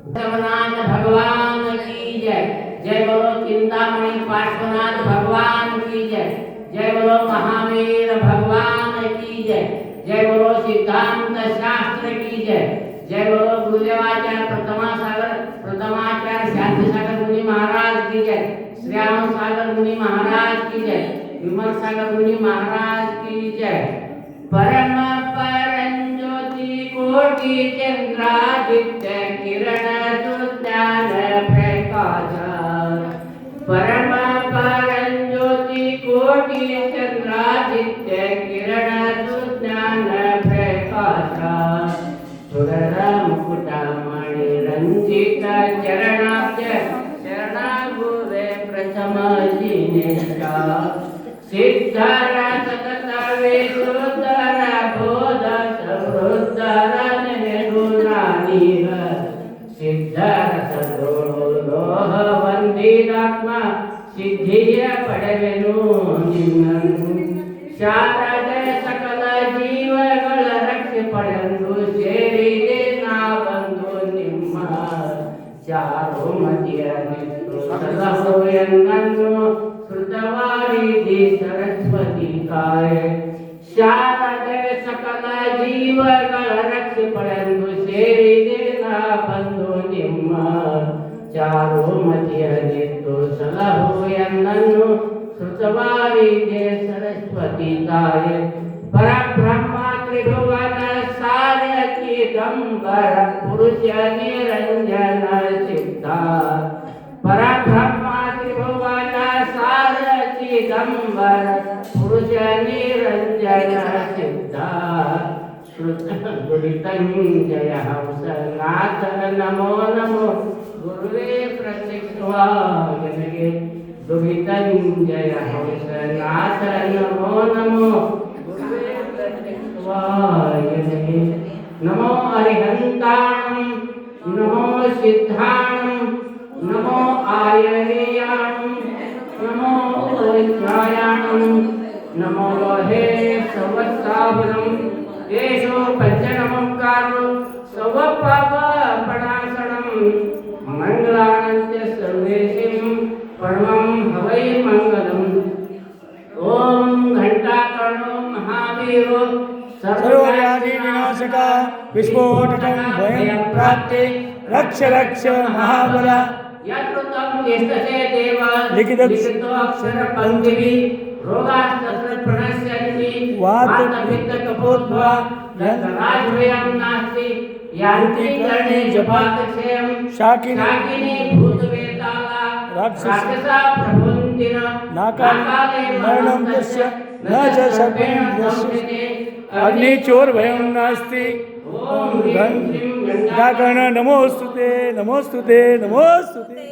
जगन्नाथ भगवान की जय। जय बोलो चिंतामणि पार्श्वनाथ भगवान की जय। जय बोलो महावीर भगवान की जय। जय बोलो सिद्धांत शास्त्र की जय। जय बोलो गुरुदेवाचार्य प्रथमाचार्य शांति सागर मुनि महाराज की जय। श्याम सागर मुनि महाराज की जय। विमल सागर मुनि महाराज की जय। परम परंज्योति कोटि चंद्रादित्य किरण सुज्ञान प्रकाश। परम परंज्योति कोटि चंद्रादित्य किरण सुज्ञान प्रकाश। सुरर मुकुटमणि रंजित चरणाब्ज शरणागुरे प्रथम जिनेशा। सिद्धर सतत विशुद्धर बोध समृद्धर निर्गुणानीर। सिद्धर सद्गुणोह ವಂದಿರಾತ್ಮ ಸಿದ್ಧಿಯ ಪಡೆವೆನು ನಿನ್ನನ್ನು। ಶಾರದ ಸಕಲ ಜೀವಗಳ ರಕ್ಷೆ ಪಡೆದು ಸೇರಿದೆ ನಾ ಬಂದು ನಿಮ್ಮ ಚಾರುಮತಿಯ ನಿತ್ತು ಸಲಹೋ ಎನ್ನನ್ನು ಶ್ರುತವಾರಿದಿ ಸರಸ್ವತಿ ತಾಯೆ। ಶಾರದೆ ಸಕಲ ಜೀವಗಳ ರಕ್ಷೆ ಪಡೆದು ಸೇರಿದೆ ನಾ ಬಂದು ನಿಮ್ಮ ಚಾರುಮತಿಯ ನಿತ್ತು ಸಲಹೋ ಎನ್ನನ್ನು ಶ್ರುತವಾರಿದೆ ಸರಸ್ವತಿ ತಾಯೆ। ಪರಬ್ರಹ್ಮ ತ್ರಿಭುವನ ಸಾರಥಿ ಗಂಬರ ಪುರುಷ ನಿರಂಜನ ಸಿದ್ಧ। ಪರಬ್ರಹ್ಮ ತ್ರಿಭುವನ ಸಾರಥಿ ಗಂಬರ ಪುರುಷ ನಿರಂಜನ ಸಿದ್ಧ। ದುರಿತಂಜಯ ಹಂಸನಾಥ ನಮೋ ನಮೋ ಗುರುವೇ ಪ್ರತ್ಯಕ್ಷವಾಗನಿಗೆ। ದುರಿತಂಜಯ ಹಂಸನಾಥ ನಮೋ ನಮೋ ಗುರುವೇ ಪ್ರತ್ಯಕ್ಷವಾಗನಿಗೆ। ನಮೋ ಅರಿಹಂತಾಣಂ ನಮೋ ಸಿದ್ಧಾಣಂ ನಮೋ ಆಯರ್ಯಾಣಂ ನಮೋ ಜ್ಞಾಯಾಣಂ ನಮೋ ಲೋಹೇ ಸಂವತ್ಸಾವನಂ। येषु पञ्चनमस्कारो सर्वपापप्रणाशनं मङ्गलानञ्च सर्वेषां परमं हवै मङ्गलम्। ॐ घण्टाकर्णो महावीरो सर्वव्याधि विनाशका विस्फोटकं भयं प्राप्ते रक्ष रक्ष महाबला। यत्कृतं तिष्ठसे देव लिखितोऽक्षरपङ्क्तिः रोगास्तत्र प्रणश्यन्ति वातपित्तकफोद्भवा राजभयं नास्ति यान्ति कर्णे जपाक्षयं। शाकिनी भूतवेताला राक्षसा प्रभुन्ति नाकाले मरणं तस्य न च सर्पेण दृश्यते अग्निचोरभयं नास्ति। ॐ घण्टाकर्ण नमोस्तुते नमोस्तुते नमोस्तुते।